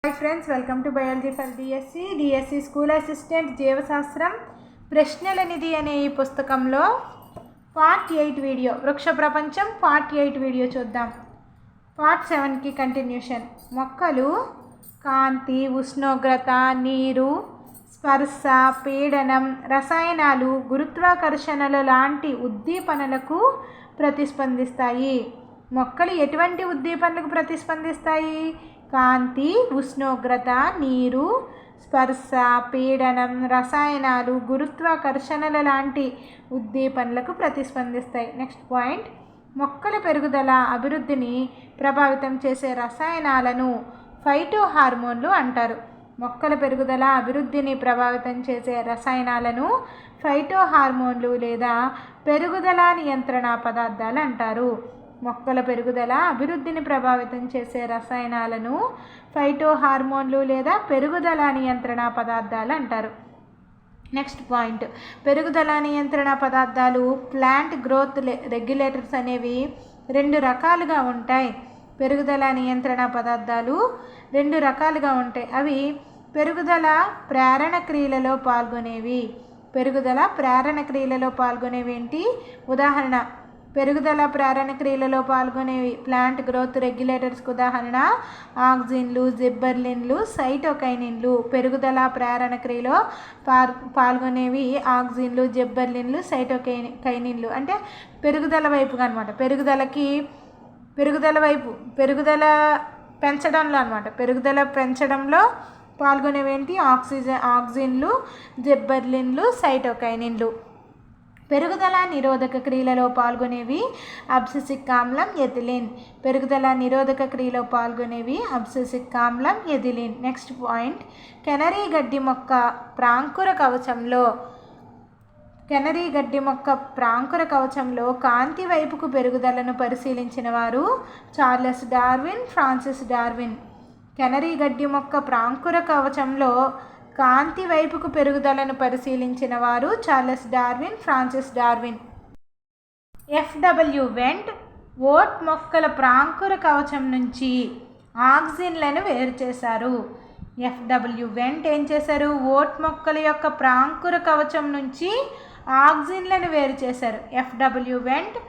Hi friends, welcome to biology for DSC school assistant జీవశాస్త్రం ప్రశ్నల నిధి అనే ఈ పుస్తకంలో పార్ట్ 8 వీడియో వృక్ష ప్రపంచం పార్ట్ 8 వీడియో చూద్దాం. పార్ట్ 7కి కంటిన్యూషన్. మొక్కలు కాంతి, ఉష్ణోగ్రత, నీరు, స్పర్శ, పీడనం, రసాయనాలు, గురుత్వాకర్షణల లాంటి ఉద్దీపనలకు ప్రతిస్పందిస్తాయి. మొక్కలు ఎటువంటి ఉద్దీపనలకు ప్రతిస్పందిస్తాయి? కాంతి, ఉష్ణోగ్రత, నీరు, స్పర్శ, పీడనం, రసాయనాలు, గురుత్వాకర్షణల లాంటి ఉద్దీపనలకు ప్రతిస్పందిస్తాయి. నెక్స్ట్ పాయింట్, మొక్కల పెరుగుదల అభివృద్ధిని ప్రభావితం చేసే రసాయనాలను ఫైటో హార్మోన్లు అంటారు. మొక్కల పెరుగుదల అభివృద్ధిని ప్రభావితం చేసే రసాయనాలను ఫైటో హార్మోన్లు లేదా పెరుగుదల నియంత్రణ పదార్థాలు అంటారు. మొక్కల పెరుగుదల అభివృద్ధిని ప్రభావితం చేసే రసాయనాలను ఫైటో హార్మోన్లు లేదా పెరుగుదల నియంత్రణ పదార్థాలు అంటారు. నెక్స్ట్ పాయింట్, పెరుగుదల నియంత్రణ పదార్థాలు ప్లాంట్ గ్రోత్ రెగ్యులేటర్స్ అనేవి 2 రకాలుగా ఉంటాయి. పెరుగుదల నియంత్రణ పదార్థాలు 2 రకాలుగా ఉంటాయి. అవి పెరుగుదల ప్రేరణ క్రియలలో పాల్గొనేవి. పెరుగుదల ప్రేరణ క్రియలలో పాల్గొనేవి ఏంటి? ఉదాహరణ, పెరుగుదల ప్రేరణ క్రియలలో పాల్గొనేవి ప్లాంట్ గ్రోత్ రెగ్యులేటర్స్కి ఉదాహరణ ఆక్సిన్లు, జిబ్బర్లిన్లు, సైటోకైనిన్లు. పెరుగుదల ప్రేరణ క్రియలో పాల్గొనేవి ఆక్సిన్లు, జిబ్బర్లిన్లు, సైటోకైనిన్లు. అంటే పెరుగుదల వైపుగా అనమాట. పెరుగుదల పెంచడంలో అనమాట. పెరుగుదల పెంచడంలో పాల్గొనేవి ఏంటి? ఆక్సిన్లు, జిబ్బర్లిన్లు, సైటోకైనిన్లు. పెరుగుదల నిరోధక క్రియలలో పాల్గొనేవి అబ్సిసిక్ ఆమ్లం, ఎథిలిన్. పెరుగుదల నిరోధక క్రియలో పాల్గొనేవి అబ్సిసిక్ ఆమ్లం, ఎథిలిన్. నెక్స్ట్ పాయింట్, కెనరీ గడ్డి మొక్క ప్రాంకుర కవచంలో కాంతి వైపుకు పెరుగుదలను పరిశీలించిన వారు Charles Darwin, Francis Darwin. Canary గడ్డి మొక్క ప్రాంకుర కవచంలో కాంతి వైపుకు పెరుగుదలను పరిశీలించిన వారు Charles Darwin, Francis Darwin. FW vent vote మొక్కల ప్రాంకుర కవచం నుంచి ఆక్సిన్లను వేరు చేశారు. ఎఫ్డబ్ల్యూ వెంట్ ఏం చేశారు? ఓట్ మొక్కల యొక్క ప్రాంకుర కవచం నుంచి ఆక్సిన్లను వేరు చేశారు. ఎఫ్డబ్ల్యూ వెంట్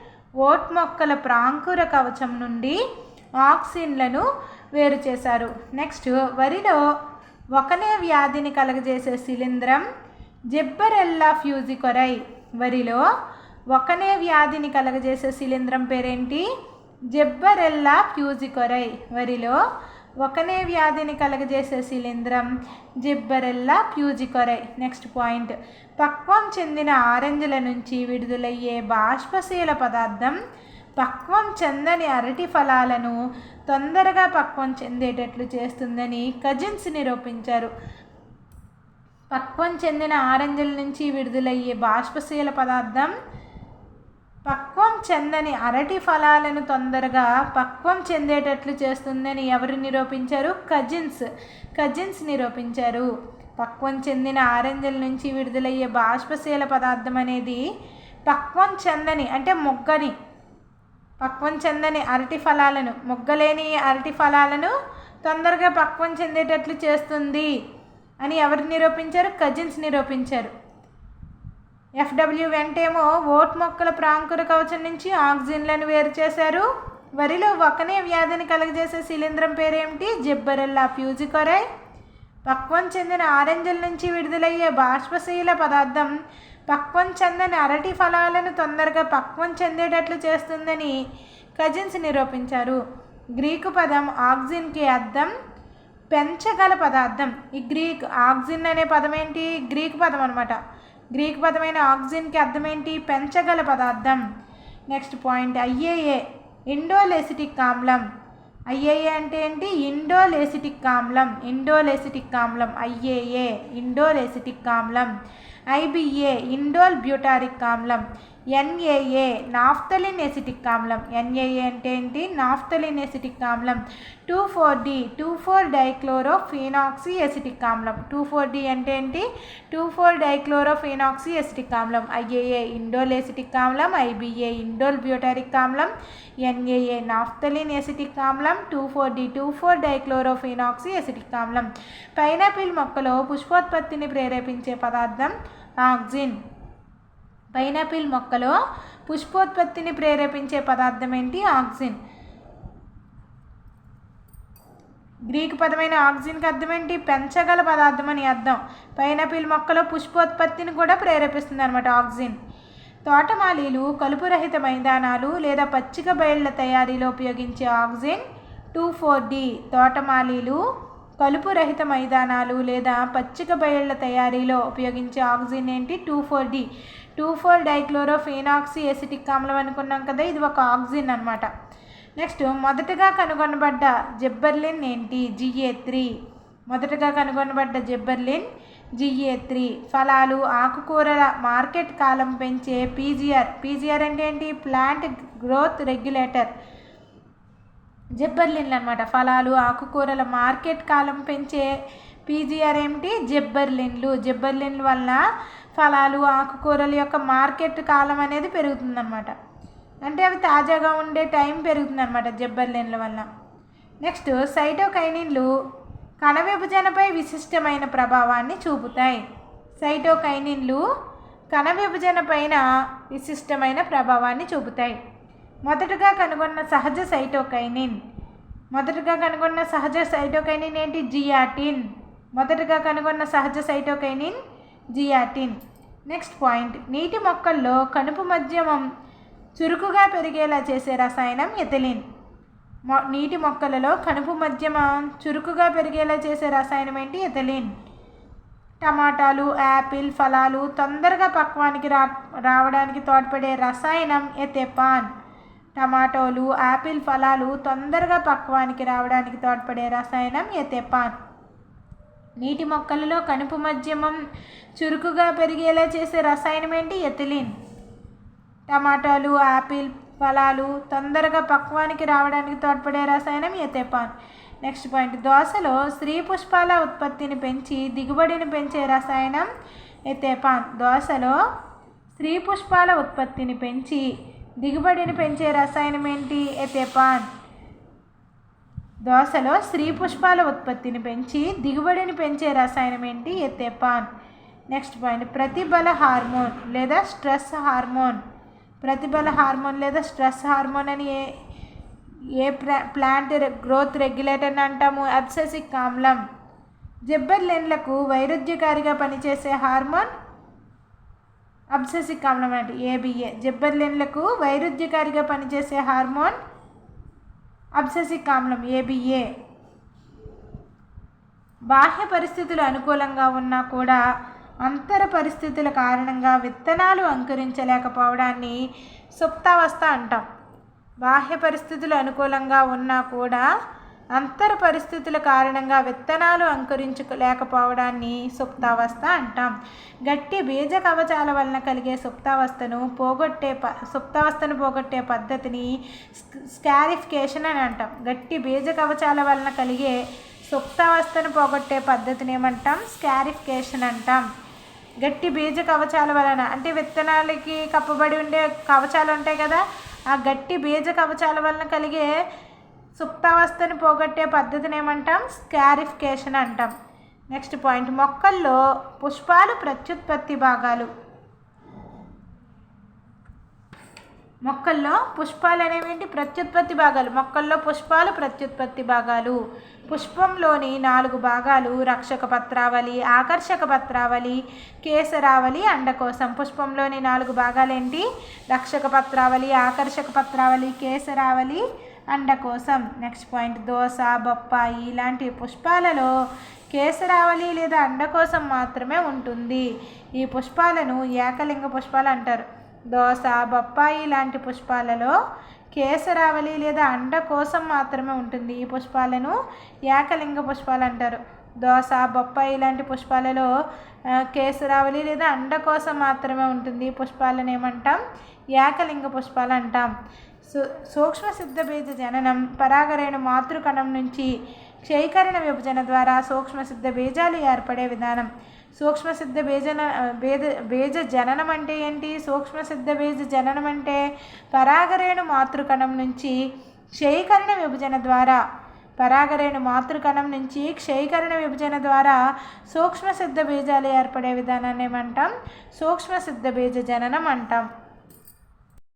ఓట్ మొక్కల ప్రాంకుర కవచం నుండి ఆక్సిన్లను వేరు చేశారు. నెక్స్ట్, వరిలో ఒకనే వ్యాధిని కలగజేసే శిలీంధ్రం జిబ్బరెల్లా ఫ్యూజికొరై. వరిలో ఒకనే వ్యాధిని కలగజేసే శిలీంధ్రం పేరేంటి? జిబ్బరెల్లా ఫ్యూజికొరై. వరిలో ఒకనే వ్యాధిని కలగజేసే శిలీంధ్రం జిబ్బరెల్లా ఫ్యూజికొరై. నెక్స్ట్ పాయింట్, పక్వం చెందిన ఆరెంజ్ల నుంచి విడుదలయ్యే బాష్పశీల పదార్థం పక్వం చెందని అరటి ఫలాలను తొందరగా పక్వం చెందేటట్లు చేస్తుందని కజిన్స్ నిరూపించారు. పక్వం చెందిన ఆరెంజ్ల నుంచి విడుదలయ్యే బాష్పశీల పదార్థం పక్వం చెందని అరటి ఫలాలను తొందరగా పక్వం చెందేటట్లు చేస్తుందని ఎవరు నిరూపించారు? కజిన్స్ నిరూపించారు. పక్వం చెందిన ఆరెంజ్ల నుంచి విడుదలయ్యే బాష్పశీల పదార్థం అనేది పక్వం చెందని అంటే పక్వం చెందని అరటి ఫలాలను, మొగ్గలేని అరటి ఫలాలను తొందరగా పక్వం చెందేటట్లు చేస్తుంది అని ఎవరు నిరూపించారు? కజిన్స్ నిరూపించారు. ఎఫ్డబ్ల్యూ వెంటేమో ఓట్ మొక్కల ప్రాంకుర కవచం నుంచి ఆక్సిన్లను వేరు చేశారు. వరిలో ఒకనే వ్యాధిని కలగజేసే శిలీంధ్రం పేరేమిటి? జిబ్బరెల్లా ఫ్యూజికొరై. పక్వం చెందిన ఆరెంజ్ల నుంచి విడుదలయ్యే బాష్పశీల పదార్థం పక్వం చెందని అరటి ఫలాలను తొందరగా పక్వం చెందేటట్లు చేస్తుందని కజిన్స్ నిరూపించారు. గ్రీకు పదం ఆక్సిన్కి అర్థం పెంచగల పదార్థం. ఈ ఆక్సిన్ అనే పదం ఏంటి? గ్రీకు పదం అనమాట. గ్రీకు పదమైన ఆక్సిన్కి అర్థం ఏంటి? పెంచగల పదార్థం. నెక్స్ట్ పాయింట్, ఐఏఏ ఇండోలెసిటిక్ ఆమ్లం. ఐఏఏ అంటే ఏంటి? ఇండోలెసిటిక్ ఆమ్లం. ఐఏఏ ఇండోలెసిటిక్ ఆమ్లం. IBA ఇండోల్ బ్యూటారిక్ ఆమ్లం, NAA నాఫ్థలిన్ ఎసిటిక్ ఆమ్లం. NAA అంటే ఏంటి? నాఫ్థలిన్ ఎసిటిక్ ఆమ్లం. 2,4-D 2,4-డైక్లోరోఫీనాక్సీ ఎసిటిక్ ఆమ్లం. 2,4-D అంటే ఏంటి? 2,4-డైక్లోరోఫీనాక్సీ ఎసిటిక్ ఆమ్లం. IAA ఇండోల్ ఎసిటిక్ ఆమ్లం, IBA ఇండోల్ బ్యూటారిక్ ఆమ్లం, NAA నాఫ్థలిన్ ఎసిటిక్ ఆమ్లం, 2,4-D 2,4-డైక్లోరోఫీనాక్సీ ఎసిటిక్ ఆమ్లం. పైనాపిల్ మొక్కలో పుష్పోత్పత్తిని ప్రేరేపించే పదార్థం ఆక్సిన్. పైనాపిల్ మొక్కలో పుష్పోత్పత్తిని ప్రేరేపించే పదార్థం ఏంటి? ఆక్సిన్. గ్రీకు పదమైన ఆక్సిన్కి అర్థం ఏంటి? పెంచగల పదార్థం అని అర్థం. పైనాపిల్ మొక్కలో పుష్పోత్పత్తిని కూడా ప్రేరేపిస్తుంది అనమాట ఆక్సిన్. తోటమాలీలు కలుపురహిత మైదానాలు లేదా పచ్చిక బయళ్ల తయారీలో ఉపయోగించే ఆక్సిన్ 2,4-D. తోటమాలీలు కలుపు రహిత మైదానాలు లేదా పచ్చిక బయళ్ల తయారీలో ఉపయోగించే ఆక్సిన్ ఏంటి? 2,4-D 2,4-డైక్లోరోఫీనాక్సీ ఎసిటిక్ ఆమ్లం అనుకున్నాం కదా, ఇది ఒక ఆక్సిన్ అనమాట. నెక్స్ట్ మొదటగా కనుగొనబడ్డ జిబ్బెర్లిన్ ఏంటి? GA3. మొదటగా కనుగొనబడ్డ జిబ్బెర్లిన్ GA3. ఫలాలు ఆకుకూరల మార్కెట్ కాలం పెంచే PGR అంటే ఏంటి? Plant growth regulator. జిబ్బెర్లిన్లు అనమాట. ఫలాలు ఆకుకూరల మార్కెట్ కాలం పెంచే PGR ఏమిటి? జిబ్బెర్లిన్లు. జిబ్బెర్లిన్ల వల్ల ఫలాలు ఆకుకూరల యొక్క మార్కెట్ కాలం అనేది పెరుగుతుందన్నమాట. అంటే అవి తాజాగా ఉండే టైం పెరుగుతుందన్నమాట జిబ్బెర్లిన్ల వల్ల. నెక్స్ట్ సైటోకైనిన్లు కణ విభజనపై విశిష్టమైన ప్రభావాన్ని చూపుతాయి. సైటోకైనిన్లు కణ విభజన పైన విశిష్టమైన ప్రభావాన్ని చూపుతాయి. మొదటగా కనుగొన్న సహజ సైటోకైనిన్. మొదటగా కనుగొన్న సహజ సైటోకైనిన్ ఏంటి? జియాటిన్. మొదటగా కనుగొన్న సహజ సైటోకైనిన్ జియాటిన్. నెక్స్ట్ పాయింట్, నీటి మొక్కల్లో కణుపు మధ్యమం చురుకుగా పెరిగేలా చేసే రసాయనం ఎథిలిన్. నీటి మొక్కలలో కణుపు మధ్యమం చురుకుగా పెరిగేలా చేసే రసాయనం ఏంటి? ఎథిలిన్. టమాటాలు, యాపిల్ ఫలాలు తొందరగా పక్వానికి రావడానికి తోడ్పడే రసాయనం ఎథెపాన్. టమాటోలు, యాపిల్ ఫలాలు తొందరగా పక్వానికి రావడానికి తోడ్పడే రసాయనం ఎథెపాన్. నీటి మొక్కలలో కణుపు మధ్యమం చురుకుగా పెరిగేలా చేసే రసాయనం ఏంటి? ఎథిలిన్. టమాటాలు, యాపిల్ ఫలాలు తొందరగా పక్వానికి రావడానికి తోడ్పడే రసాయనం ఎథెపాన్. నెక్స్ట్ పాయింట్, దోసలో స్త్రీ పుష్పాల ఉత్పత్తిని పెంచి దిగుబడిని పెంచే రసాయనం ఎథెపాన్. దోసలో స్త్రీ పుష్పాల ఉత్పత్తిని పెంచి దిగుబడిని పెంచే రసాయనం ఏంటి? ఎథెపాన్. దోసలో స్త్రీ పుష్పాల ఉత్పత్తిని పెంచి దిగుబడిని పెంచే రసాయనం ఏంటి? ఎథెపాన్. నెక్స్ట్ పాయింట్, ప్రతిబల హార్మోన్ లేదా స్ట్రెస్ హార్మోన్. ప్రతిబల హార్మోన్ లేదా స్ట్రెస్ హార్మోన్ అని ఏ ప్లాంట్ గ్రోత్ రెగ్యులేటర్ అంటాము? అబ్సెసిక్ ఆమ్లం. జిబ్బెర్లిన్లకు వైరుధ్యకారిగా పనిచేసే హార్మోన్ అబ్సెసిక్ ఆమ్లం అంటే ABA. జిబ్బెర్లిన్లకు వైరుధ్యకారిగా పనిచేసే హార్మోన్ అబ్సెసిక్ ఆమ్లం ABA. బాహ్య పరిస్థితులు అనుకూలంగా ఉన్నా కూడా అంతర పరిస్థితుల కారణంగా విత్తనాలు అంకురించలేకపోవడాన్ని సుప్తావస్థ అంటాం. బాహ్య పరిస్థితులు అనుకూలంగా ఉన్నా కూడా అంతర పరిస్థితుల కారణంగా విత్తనాలు అంకురించలేకపోవడాన్ని సుప్తావస్థ అంటాం. గట్టి బీజ కవచాల వలన కలిగే సుప్తావస్థను పోగొట్టే పద్ధతిని స్కారిఫికేషన్ అని అంటాం. గట్టి బీజ కవచాల వలన కలిగే సుప్తావస్థను పోగొట్టే పద్ధతిని ఏమంటాం? స్కారిఫికేషన్ అంటాం. గట్టి బీజ కవచాల వలన అంటే విత్తనాలకి కప్పబడి ఉండే కవచాలు ఉంటాయి కదా, ఆ గట్టి బీజ కవచాల వలన కలిగే సుప్తావస్థను పోగొట్టే పద్ధతిని ఏమంటాం? స్కారిఫికేషన్ అంటాం. నెక్స్ట్ పాయింట్, మొక్కల్లో పుష్పాలు ప్రత్యుత్పత్తి భాగాలు. మొక్కల్లో పుష్పాలు అనేవి ప్రత్యుత్పత్తి భాగాలు. మొక్కల్లో పుష్పాలు ప్రత్యుత్పత్తి భాగాలు. పుష్పంలోని 4 భాగాలు రక్షక పత్రావళి, ఆకర్షక పత్రావళి, కేసరావళి, అండకోశం. పుష్పంలోని 4 భాగాలు ఏంటి? రక్షక పత్రావళి, ఆకర్షక పత్రావళి, కేసరావళి, అండకోశం. నెక్స్ట్ పాయింట్, దోస, బొప్పాయి ఇలాంటి పుష్పాలలో కేసరావళి లేదా అండకోశం మాత్రమే ఉంటుంది. ఈ పుష్పాలను ఏకలింగ పుష్పాలు అంటారు. దోస, బొప్పాయి లాంటి పుష్పాలలో కేసరావళి లేదా అండకోశం మాత్రమే ఉంటుంది. ఈ పుష్పాలను ఏకలింగ పుష్పాలు అంటారు. దోస, బొప్పాయి ఇలాంటి పుష్పాలలో కేసరావళి లేదా అండకోశం మాత్రమే ఉంటుంది. ఈ పుష్పాలను ఏమంటాం? ఏకలింగ పుష్పాలు అంటాం. సూక్ష్మ సిద్ధ బీజ జననం పరాగరేణు మాతృకణం నుంచి క్షయకరణ విభజన ద్వారా సూక్ష్మ సిద్ధ బీజాలు ఏర్పడే విధానం. సూక్ష్మ సిద్ధ బీజ జననం అంటే ఏంటి? సూక్ష్మ సిద్ధ బీజ జననం అంటే పరాగరేణు మాతృకణం నుంచి క్షయకరణ విభజన ద్వారా సూక్ష్మ సిద్ధ బీజాలు ఏర్పడే విధానాన్ని ఏమంటాం? సూక్ష్మ సిద్ధ బీజ జననం అంటాం.